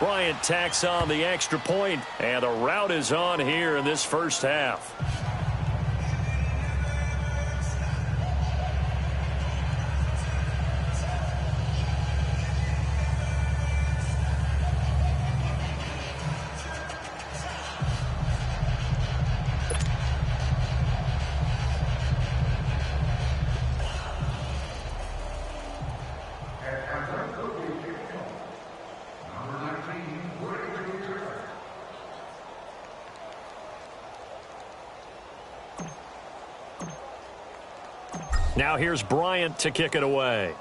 Bryant tacks on the extra point, and the rout is on here in this first half. Now here's Bryant to kick it away.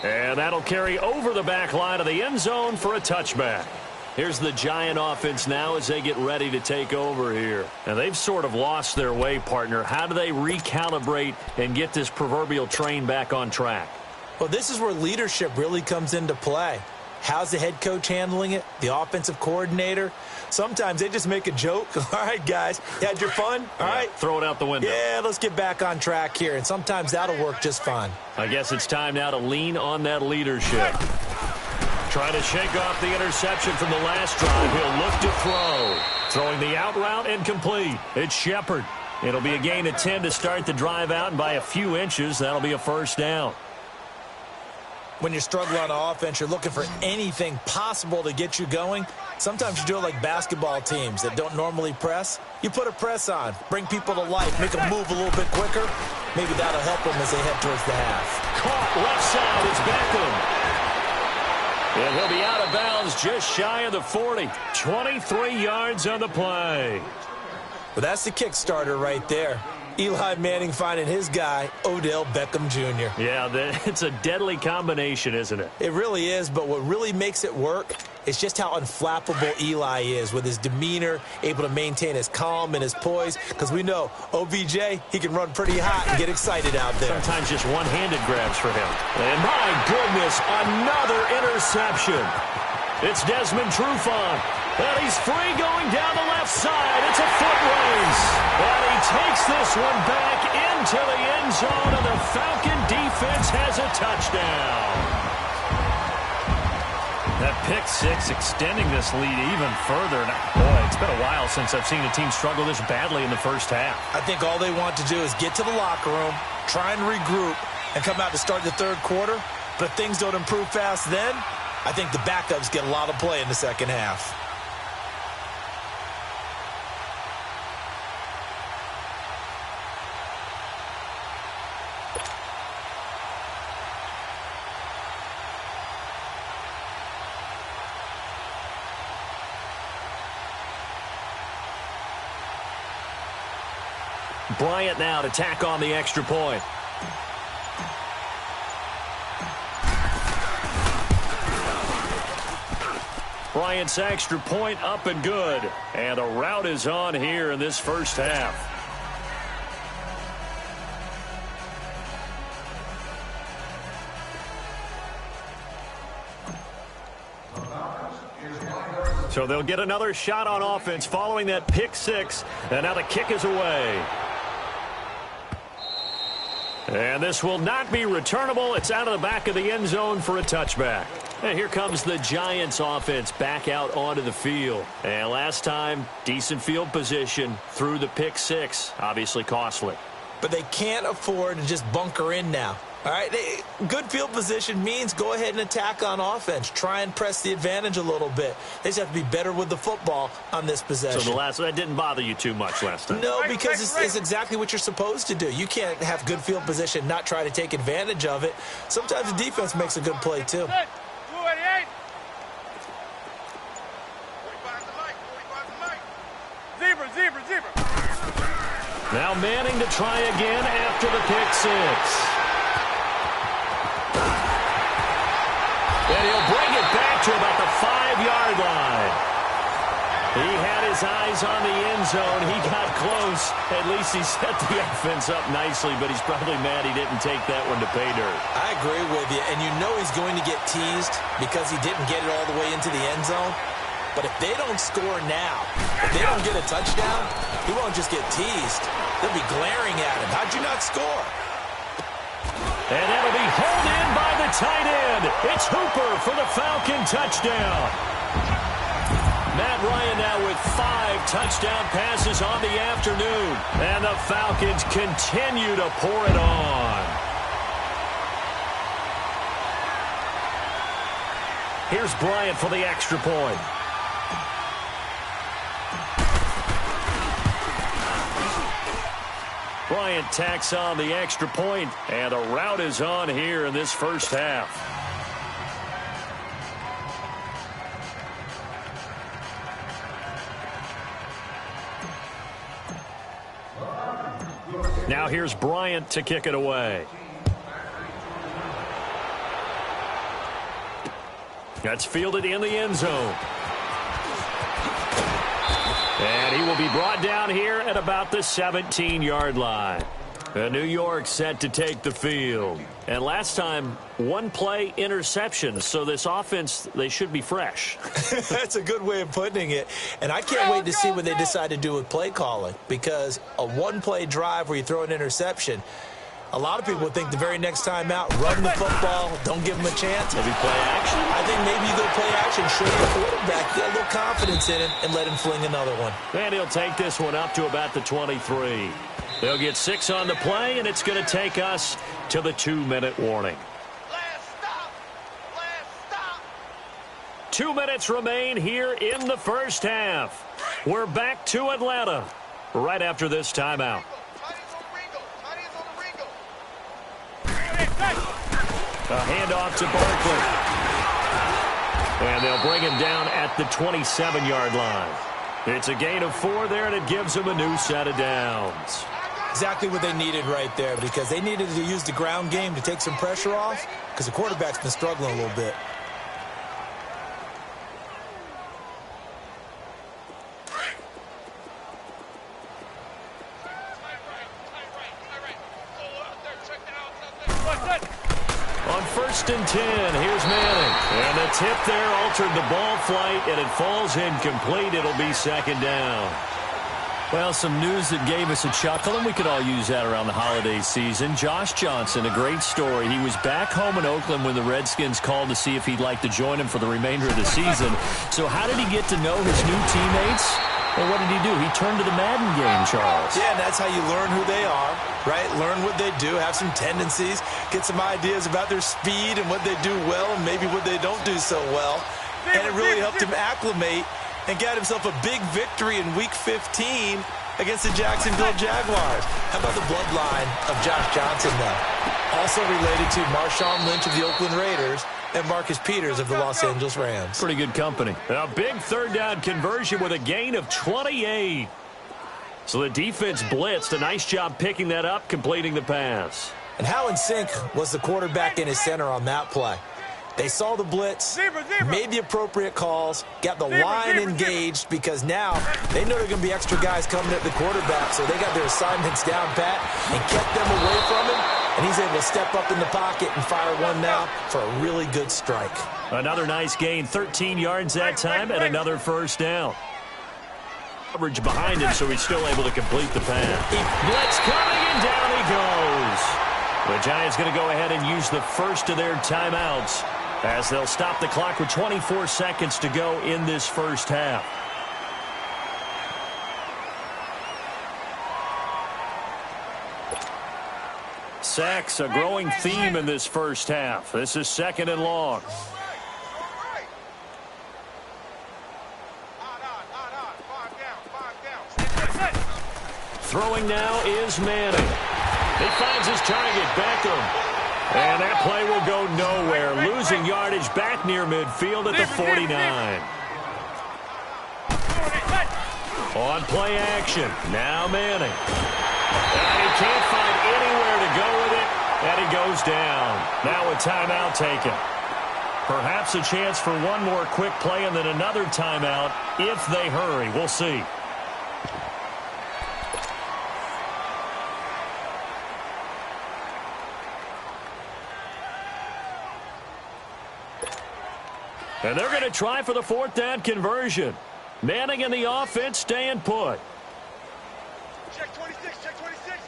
And that'll carry over the back line of the end zone for a touchback. Here's the Giant offense now as they get ready to take over here. And they've sort of lost their way, partner. How do they recalibrate and get this proverbial train back on track? Well, this is where leadership really comes into play. How's the head coach handling it? The offensive coordinator? Sometimes they just make a joke. All right, guys, you had your fun? All right. Throw it out the window. Yeah, let's get back on track here. And sometimes that'll work just fine. I guess it's time now to lean on that leadership. Trying to shake off the interception from the last drive. He'll look to throw. Throwing the out route incomplete. It's Shepard. It'll be a gain of 10 to start the drive out, and by a few inches, that'll be a first down. When you're struggling on offense, you're looking for anything possible to get you going. Sometimes you do it like basketball teams that don't normally press. You put a press on, bring people to life, make them move a little bit quicker. Maybe that'll help them as they head towards the half. Caught left side, it's Beckham. And he'll be out of bounds just shy of the 40. 23 yards on the play. Well, that's the kick starter right there. Eli Manning finding his guy, Odell Beckham Jr. Yeah, it's a deadly combination, isn't it? It really is, but what really makes it work is just how unflappable Eli is with his demeanor, able to maintain his calm and his poise, because we know OBJ, he can run pretty hot and get excited out there. Sometimes just one-handed grabs for him. And my goodness, another interception. It's Desmond Trufant. And he's free going down the left side. It's a foot race. And he takes this one back into the end zone, and the Falcon defense has a touchdown. That pick six extending this lead even further. Boy, it's been a while since I've seen a team struggle this badly in the first half. I think all they want to do is get to the locker room, try and regroup, and come out to start the third quarter. But if things don't improve fast then, I think the backups get a lot of play in the second half. Bryant now to tack on the extra point. Bryant's extra point up and good. And the rout is on here in this first half. So they'll get another shot on offense following that pick six. And now the kick is away. And this will not be returnable. It's out of the back of the end zone for a touchback. And here comes the Giants offense back out onto the field. And last time, decent field position through the pick six. Obviously costly. But they can't afford to just bunker in now. All right, good field position means go ahead and attack on offense. Try and press the advantage a little bit. They just have to be better with the football on this possession. So that didn't bother you too much last time? No, because it's exactly what you're supposed to do. You can't have good field position, not try to take advantage of it. Sometimes the defense makes a good play, too. Zebra. Now Manning to try again after the pick six. And he'll bring it back to about the 5-yard line. He had his eyes on the end zone. He got close. At least he set the offense up nicely, but he's probably mad he didn't take that one to pay dirt. I agree with you, and you know he's going to get teased because he didn't get it all the way into the end zone. But if they don't score now, if they don't get a touchdown, he won't just get teased. They'll be glaring at him. How'd you not score? And that'll be tight end. It's Hooper for the Falcon touchdown. Matt Ryan now with 5 touchdown passes on the afternoon. And the Falcons continue to pour it on. Here's Bryant for the extra point. Bryant tacks on the extra point, and a rout is on here in this first half. Now here's Bryant to kick it away. That's fielded in the end zone. And he will be brought down here at about the 17-yard line. New York set to take the field. And last time, 1-play interception. So this offense, they should be fresh. That's a good way of putting it. And I can't wait to see what they decide to do with play calling. Because a 1-play drive where you throw an interception, a lot of people would think the very next time out, run the football, don't give them a chance. Maybe play action? I think maybe you go play action, show your quarterback, get a little confidence in him, and let him fling another one. And he'll take this one up to about the 23. They'll get 6 on the play, and it's going to take us to the 2-minute warning. Last stop. 2 minutes remain here in the first half. We're back to Atlanta right after this timeout. A handoff to Barkley. And they'll bring him down at the 27-yard line. It's a gain of 4 there, and it gives them a new set of downs. Exactly what they needed right there, because they needed to use the ground game to take some pressure off, because the quarterback's been struggling a little bit. On 1st and 10, here's Manning. And the tip there altered the ball flight, and it falls incomplete. It'll be 2nd down. Well, some news that gave us a chuckle, and we could all use that around the holiday season. Josh Johnson, a great story. He was back home in Oakland when the Redskins called to see if he'd like to join him for the remainder of the season. So how did he get to know his new teammates? Well, what did he do? He turned to the Madden game, Charles. Yeah, and that's how you learn who they are, right? Learn what they do, have some tendencies, get some ideas about their speed and what they do well and maybe what they don't do so well. And it really helped him acclimate and got himself a big victory in Week 15 against the Jacksonville Jaguars. How about the bloodline of Josh Johnson, though? Also related to Marshawn Lynch of the Oakland Raiders and Marcus Peters of the Los Angeles Rams. Pretty good company. A big 3rd down conversion with a gain of 28. So the defense blitzed. A nice job picking that up, completing the pass. And how in sync was the quarterback and his center on that play? They saw the blitz, made the appropriate calls, got the line engaged, because now they know there are going to be extra guys coming at the quarterback, so they got their assignments down pat and kept them away from him, and he's able to step up in the pocket and fire one now for a really good strike. Another nice gain, 13 yards that time, and another 1st down. Coverage behind him, so he's still able to complete the pass. Blitz coming, and down he goes. The Giants going to go ahead and use the first of their timeouts, as they'll stop the clock with 24 seconds to go in this first half. Sacks, a growing theme in this first half. This is 2nd and long. Throwing now is Manning. He finds his target, Beckham. And that play will go nowhere. Losing yardage back near midfield at the 49. On play action. Now Manning. And he can't find anywhere to go with it. And he goes down. Now a timeout taken. Perhaps a chance for one more quick play and then another timeout if they hurry. We'll see. And they're going to try for the 4th down conversion. Manning and the offense staying put. Check 26, check 26.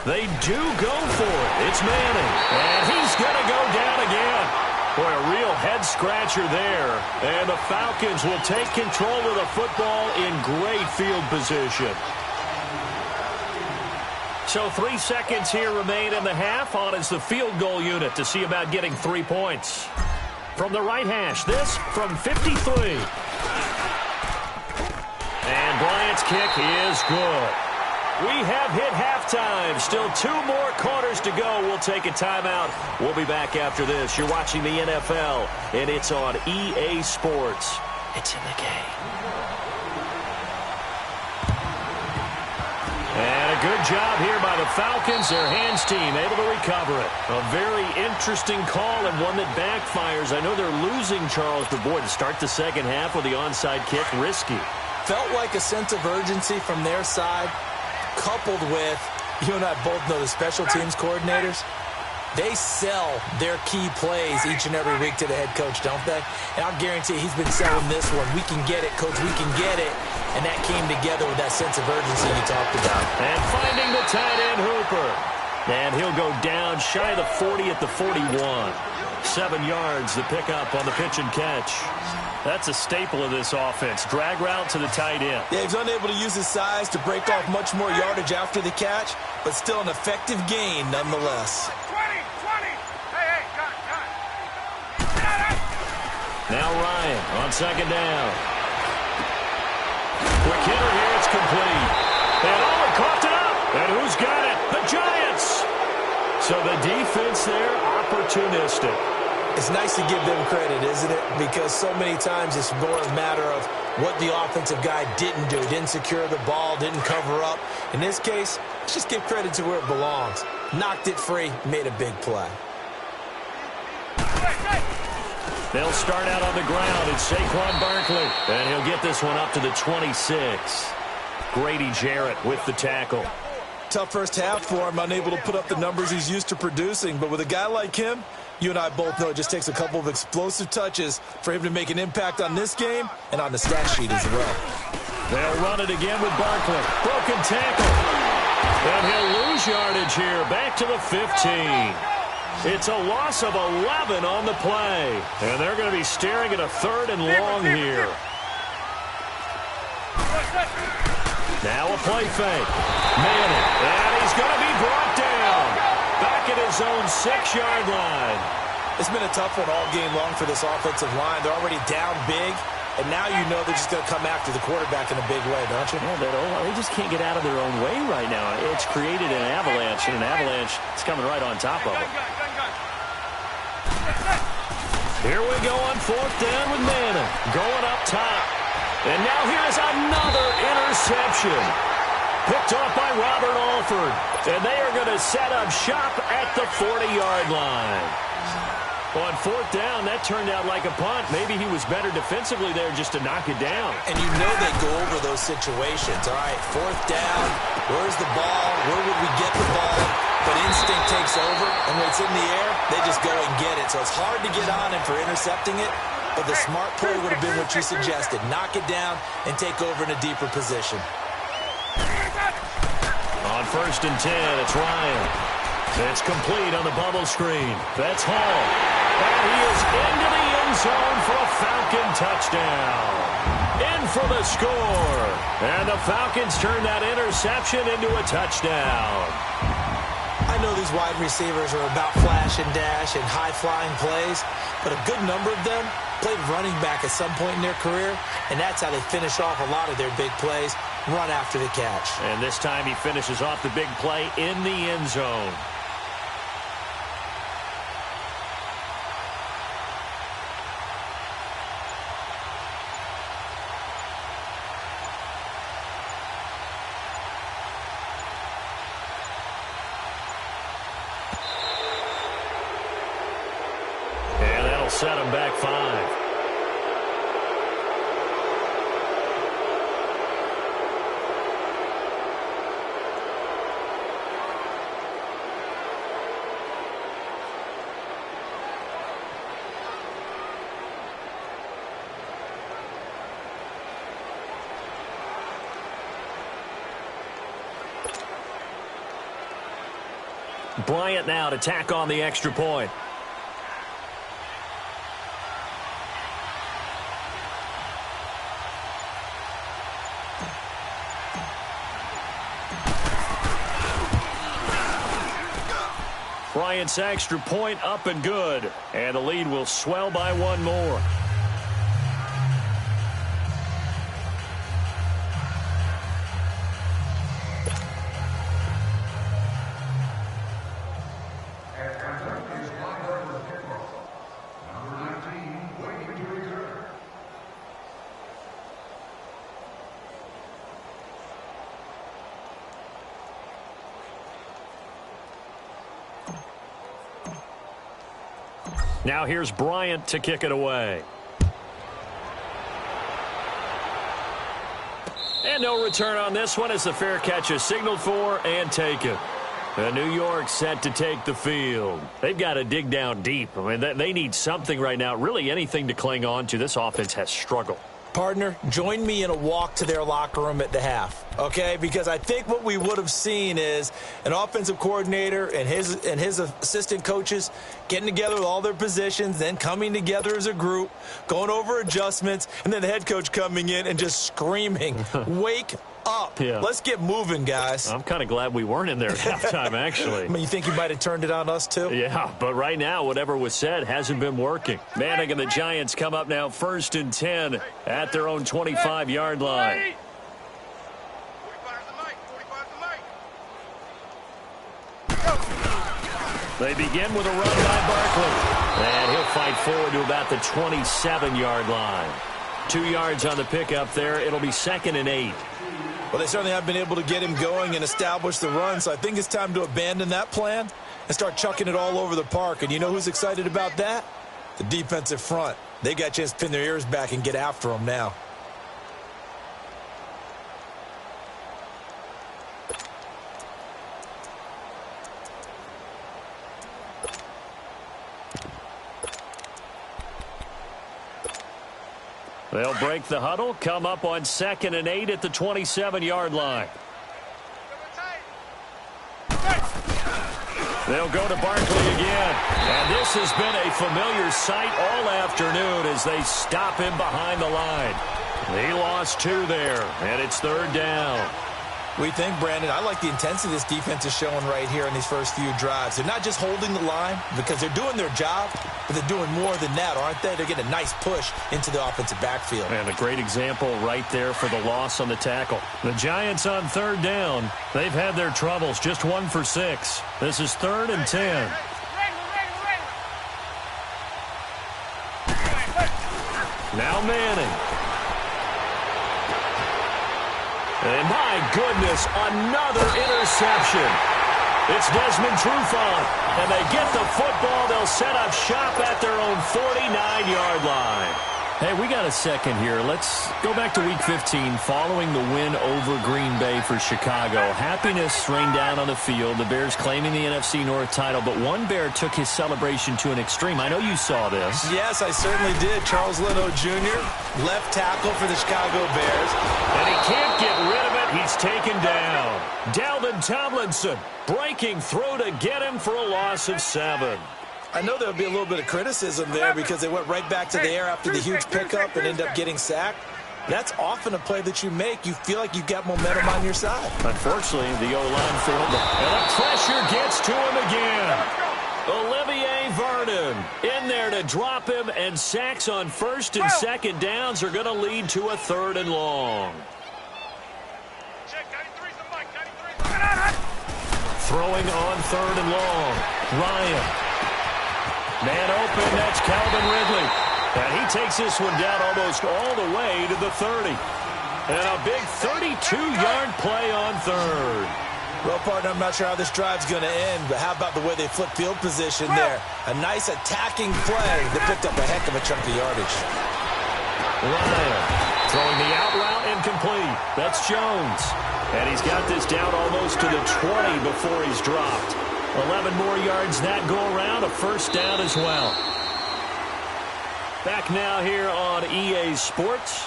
They do go for it. It's Manning. And he's going to go down again. Boy, a real head-scratcher there. And the Falcons will take control of the football in great field position. So 3 seconds here remain in the half. On is the field goal unit to see about getting 3 points. From the right hash, this from 53. And Bryant's kick is good. We have hit halftime. Still 2 more quarters to go. We'll take a timeout. We'll be back after this. You're watching the NFL, and it's on EA Sports. It's in the game. And a good job here by the Falcons. Their hands team able to recover it. A very interesting call and one that backfires. I know they're losing, Charles, but boy, to start the second half with the onside kick, risky. Felt like a sense of urgency from their side, coupled with, you and I both know the special teams coordinators, they sell their key plays each and every week to the head coach, don't they? And I'll guarantee he's been selling this one. We can get it, coach, we can get it. And that came together with that sense of urgency you talked about. And finding the tight end, Hooper. And he'll go down shy of the 40 at the 41. 7 yards, the pickup on the pitch and catch. That's a staple of this offense. Drag route to the tight end. Yeah, he's unable to use his size to break off much more yardage after the catch, but still an effective gain nonetheless. 20. Hey, got it. Now Ryan on second down. Quick hitter here, it's complete. And he coughed it up. And who's got it? The Giants. So the defense there, opportunistic. It's nice to give them credit, isn't it? Because so many times it's more a matter of what the offensive guy didn't do. Didn't secure the ball, didn't cover up. In this case, let's just give credit to where it belongs. Knocked it free, made a big play. They'll start out on the ground. It's Saquon Barkley. And he'll get this one up to the 26. Grady Jarrett with the tackle. Tough first half for him, unable to put up the numbers he's used to producing. But with a guy like him, you and I both know it just takes a couple of explosive touches for him to make an impact on this game and on the stat sheet as well. They'll run it again with Barkley. Broken tackle. And he'll lose yardage here. Back to the 15. It's a loss of 11 on the play. And they're going to be staring at a 3rd and long here. Now a play fake. Manning. And he's going to be brought down. Back at his own 6-yard line. It's been a tough one all game long for this offensive line. They're already down big, and now you know they're just going to come after the quarterback in a big way, don't you? Yeah, they just can't get out of their own way right now. It's created an avalanche, and an avalanche is coming right on top of them. Here we go on 4th down with Manning. Going up top. And now here's another interception. Picked off by Robert Alford. And they are going to set up shop at the 40-yard line. On 4th down, that turned out like a punt. Maybe he was better defensively there just to knock it down. And you know they go over those situations. All right, 4th down, where's the ball? Where would we get the ball? But instinct takes over, and when it's in the air, they just go and get it. So it's hard to get on him for intercepting it, but the smart play would have been what you suggested. Knock it down and take over in a deeper position. On 1st and 10, it's Ryan. It's complete on the bubble screen. That's Hall. And he is into the end zone for a Falcon touchdown. In for the score. And the Falcons turn that interception into a touchdown. I know these wide receivers are about flash and dash and high-flying plays, but a good number of them played running back at some point in their career, and that's how they finish off a lot of their big plays, run after the catch. And this time he finishes off the big play in the end zone. Set him back 5. Bryant now to tack on the extra point. Bryant's extra point up and good. And the lead will swell by one more. Now here's Bryant to kick it away. And no return on this one as the fair catch is signaled for and taken. And New York set to take the field. They've got to dig down deep. I mean, they need something right now, really anything to cling on to. This offense has struggled. Partner, join me in a walk to their locker room at the half, okay? Because I think what we would have seen is an offensive coordinator and his assistant coaches getting together with all their positions, then coming together as a group, going over adjustments, and then the head coach coming in and just screaming, wake up. Yeah. Let's get moving, guys. I'm kind of glad we weren't in there at halftime, actually. I mean, you think you might have turned it on us, too? Yeah, but right now, whatever was said hasn't been working. Manning and the Giants come up now 1st and 10 at their own 25-yard line. They begin with a run by Barkley. And he'll fight forward to about the 27-yard line. 2 yards on the pickup there. It'll be 2nd and 8. Well, they certainly have been able to get him going and establish the run, so I think it's time to abandon that plan and start chucking it all over the park. And you know who's excited about that? The defensive front. They got a chance to pin their ears back and get after him now. They'll break the huddle, come up on 2nd and 8 at the 27-yard line. They'll go to Barkley again. And this has been a familiar sight all afternoon as they stop him behind the line. He lost 2 there, and it's 3rd down. We think, Brandon, I like the intensity this defense is showing right here in these first few drives. They're not just holding the line because they're doing their job, but they're doing more than that, aren't they? They're getting a nice push into the offensive backfield. And a great example right there for the loss on the tackle. The Giants on 3rd down. They've had their troubles, just 1 for 6. This is 3rd and 10. Now Manning. And my goodness, another interception. It's Desmond Trufant, and they get the football. They'll set up shop at their own 49-yard line. Hey, we got a second here. Let's go back to Week 15 following the win over Green Bay for Chicago. Happiness rained down on the field, the Bears claiming the NFC North title, but one Bear took his celebration to an extreme. I know you saw this. Yes, I certainly did. Charles Leno Jr., left tackle for the Chicago Bears. And he can't get rid of it. He's taken down. Dalvin Tomlinson breaking through to get him for a loss of 7. I know there'll be a little bit of criticism there because they went right back to the air after the huge pickup and ended up getting sacked. That's often a play that you make. You feel like you've got momentum on your side. Unfortunately, the O-line failed. And the pressure gets to him again. Olivier Vernon in there to drop him, and sacks on 1st and 2nd downs are going to lead to a 3rd and long. Throwing on 3rd and long. Ryan. Man open, that's Calvin Ridley. And he takes this one down almost all the way to the 30. And a big 32-yard play on 3rd. Well, partner, I'm not sure how this drive's going to end, but how about the way they flip field position there? A nice attacking play that picked up a heck of a chunk of yardage. Ryan throwing the out route incomplete. That's Jones. And he's got this down almost to the 20 before he's dropped. 11 more yards that go around, a 1st down as well. Back now here on EA Sports.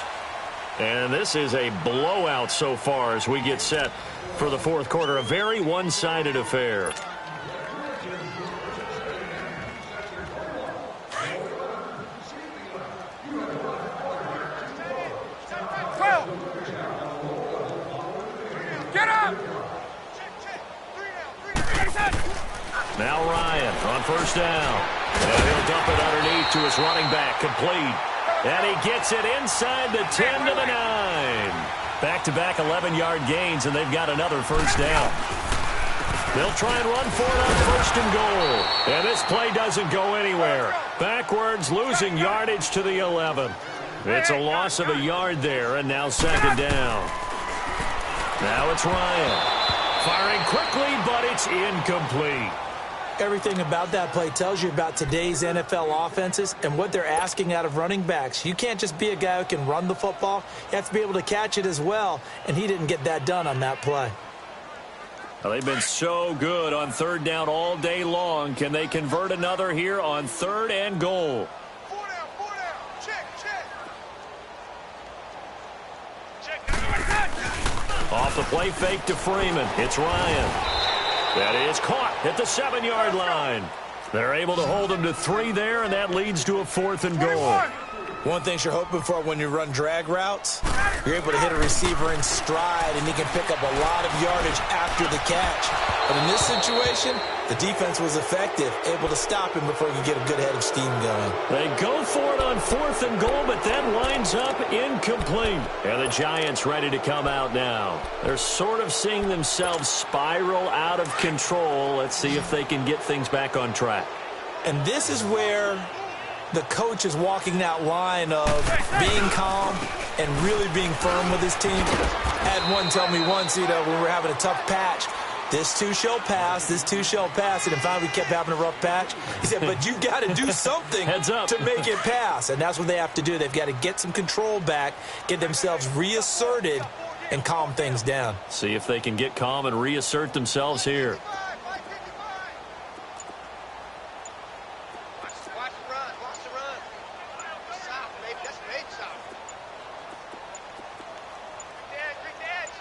And this is a blowout so far as we get set for the 4th quarter. A very one-sided affair. Now Ryan on first down. And he'll dump it underneath to his running back. Complete. And he gets it inside the 10 to the 9. Back-to-back 11-yard gains, and they've got another first down. They'll try and run for it on first and goal. And this play doesn't go anywhere. Backwards, losing yardage to the 11. It's a loss of a yard there, and now second down. Now it's Ryan. Firing quickly, but it's incomplete. Everything about that play tells you about today's NFL offenses and what they're asking out of running backs. You can't just be a guy who can run the football. You have to be able to catch it as well, and he didn't get that done on that play. Well, they've been so good on third down all day long. Can they convert another here on third and goal? Four down. Check. Off the play fake to Freeman. It's Ryan. That is caught at the 7-yard line. They're able to hold him to 3 there, and that leads to a 4th and goal. One thing you're hoping for when you run drag routes, you're able to hit a receiver in stride, and he can pick up a lot of yardage after the catch. But in this situation, the defense was effective, able to stop him before he could get a good head of steam going. They go for it on 4th and goal, but that winds up incomplete. And the Giants ready to come out now. They're sort of seeing themselves spiral out of control. Let's see if they can get things back on track. And this is where the coach is walking that line of being calm and really being firm with his team. I had one tell me once, when we were having a tough patch, this too shall pass, and then finally we kept having a rough patch. He said, but you got to do something Heads up. to make it pass, and that's what they have to do. They've got to get some control back, get themselves reasserted, and calm things down. See if they can get calm and reassert themselves here. Watch the run. South, baby. That's made south. Great edge.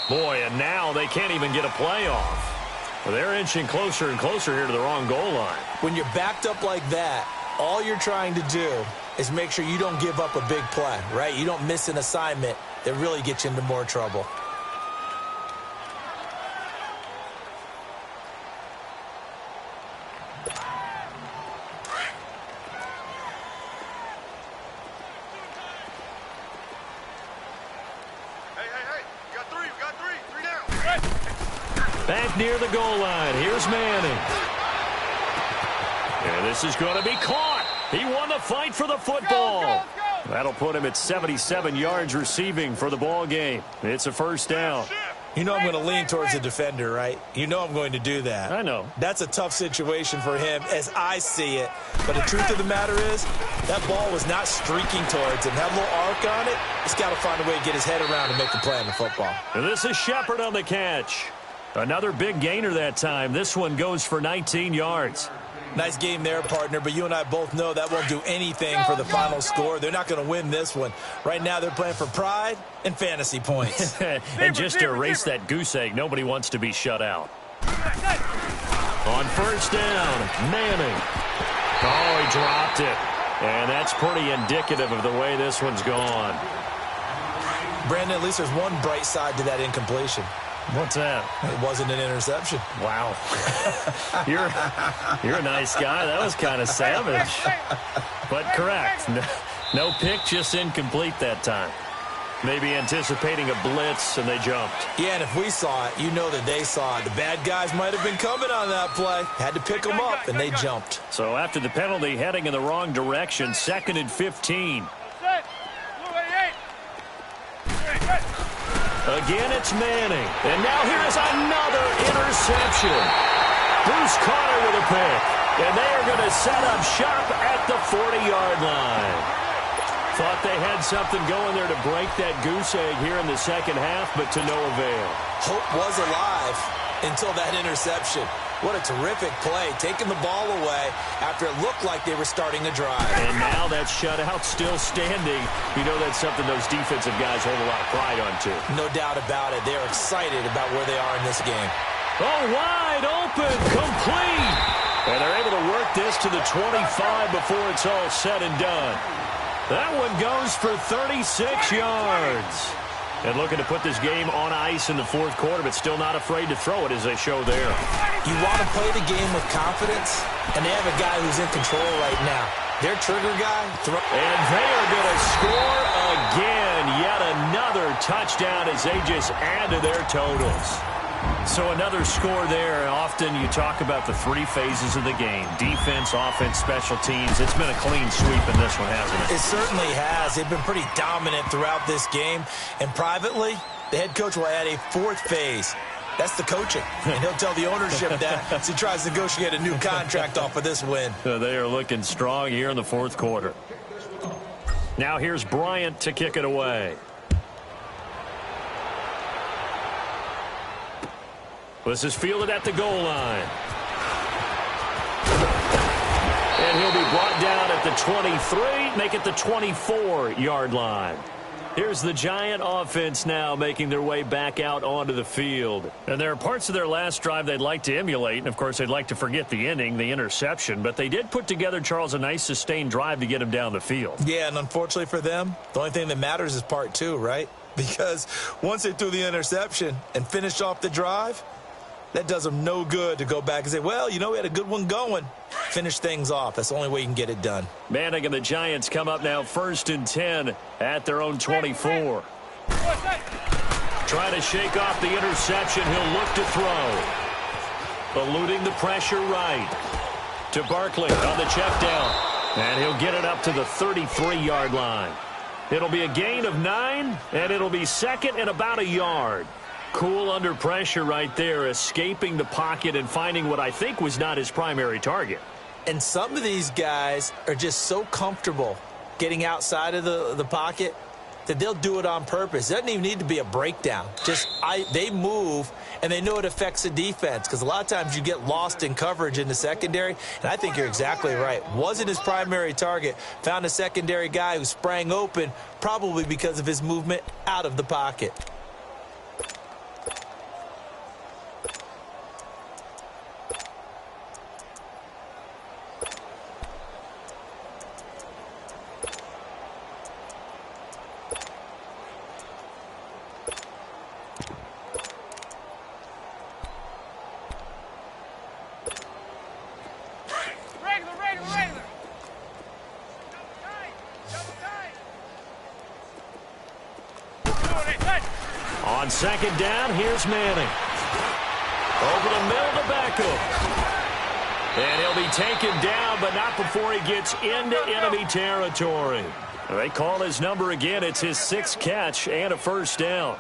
Boy, and now they can't even get a play off. Well, they're inching closer and closer here to the wrong goal line. When you're backed up like that, all you're trying to do is make sure you don't give up a big play, right? You don't miss an assignment that really gets you into more trouble. Hey. We got three. 3 down. Back near the goal line. Here's Manning. And this is going to be caught. He won the fight for the football. Go. That'll put him at 77 yards receiving for the ball game. It's a first down. You know I'm going to lean towards the defender, right? You know I'm going to do that. I know. That's a tough situation for him as I see it. But the truth of the matter is, that ball was not streaking towards him. Had a little arc on it. He's got to find a way to get his head around and make a play on the football. And this is Shepard on the catch. Another big gainer that time. This one goes for 19 yards. Nice game there, partner, but you and I both know that won't do anything for the final score. They're not going to win this one. Right now, they're playing for pride and fantasy points. And just to erase that goose egg, nobody wants to be shut out. On first down, Manning. Oh, he dropped it. And that's pretty indicative of the way this one's gone. Brandon, at least there's one bright side to that incompletion. What's that? It wasn't an interception. Wow. You're a nice guy. That was kind of savage. But correct. No pick, just incomplete that time. Maybe anticipating a blitz, and they jumped. Yeah, and if we saw it, you know that they saw it. The bad guys might have been coming on that play. Had to pick them up, and they jumped. So after the penalty, heading in the wrong direction, 2nd and 15. Again, it's Manning. And now here is another interception. Bruce Carter with a pick. And they are going to set up shop at the 40-yard line. Thought they had something going there to break that goose egg here in the second half, but to no avail. Hope was alive until that interception. What a terrific play, taking the ball away after it looked like they were starting a drive. And now that shutout still standing. You know that's something those defensive guys hold a lot of pride on, too. No doubt about it. They're excited about where they are in this game. Oh, wide open, complete. And they're able to work this to the 25 before it's all said and done. That one goes for 36 yards. And looking to put this game on ice in the fourth quarter, but still not afraid to throw it as they show there. You want to play the game with confidence, and they have a guy who's in control right now. Their trigger guy. And they are going to score again. Yet another touchdown as they just add to their totals. So another score there. Often you talk about the three phases of the game: defense, offense, special teams. It's been a clean sweep in this one, hasn't it? It certainly has. They've been pretty dominant throughout this game. And privately, the head coach will add a fourth phase. That's the coaching. And he'll tell the ownership that as he tries to negotiate a new contract off of this win. They are looking strong here in the fourth quarter. Now here's Bryant to kick it away. This is fielded at the goal line. And he'll be brought down at the 23, make it the 24-yard line. Here's the Giant offense now making their way back out onto the field. And there are parts of their last drive they'd like to emulate. And, of course, they'd like to forget the ending, the interception. But they did put together, Charles, a nice sustained drive to get him down the field. Yeah, and unfortunately for them, the only thing that matters is part two, right? Because once they threw the interception and finished off the drive, that does them no good to go back and say, well, you know, we had a good one going. Finish things off. That's the only way you can get it done. Manning and the Giants come up now 1st and 10 at their own 24. Trying to shake off the interception. He'll look to throw. Eluding the pressure right. To Barkley on the check down. And he'll get it up to the 33-yard line. It'll be a gain of 9, and it'll be second and about a yard. Cool under pressure right there, escaping the pocket and finding what I think was not his primary target. And some of these guys are just so comfortable getting outside of the pocket that they'll do it on purpose. It doesn't even need to be a breakdown. They move, and they know it affects the defense because a lot of times you get lost in coverage in the secondary, and I think you're exactly right. Wasn't his primary target. Found a secondary guy who sprang open, probably because of his movement out of the pocket. On second down, here's Manning. Over the middle to Beckham. And he'll be taken down, but not before he gets into enemy territory. They call his number again. It's his 6th catch and a first down.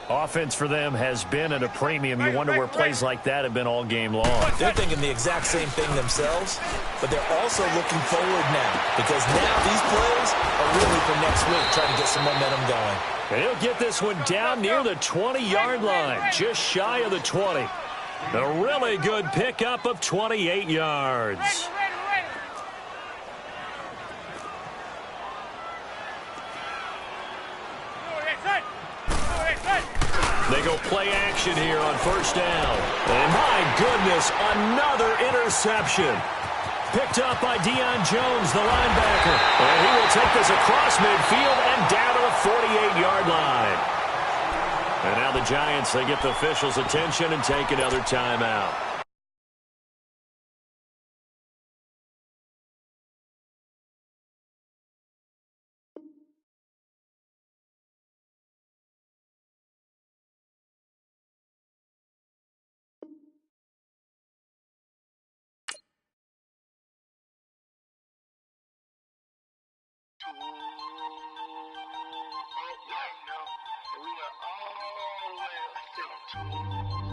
Offense for them has been at a premium. You wonder where plays like that have been all game long. They're thinking the exact same thing themselves, but they're also looking forward now because now these plays are really for next week, trying to get some momentum going. And he'll get this one down near the 20-yard line, just shy of the 20. A really good pickup of 28 yards. They go play action here on first down. And my goodness, another interception. Picked up by Deion Jones, the linebacker. And he will take this across midfield and down to the 48-yard line. And now the Giants, they get the officials' attention and take another timeout. We are all the way up.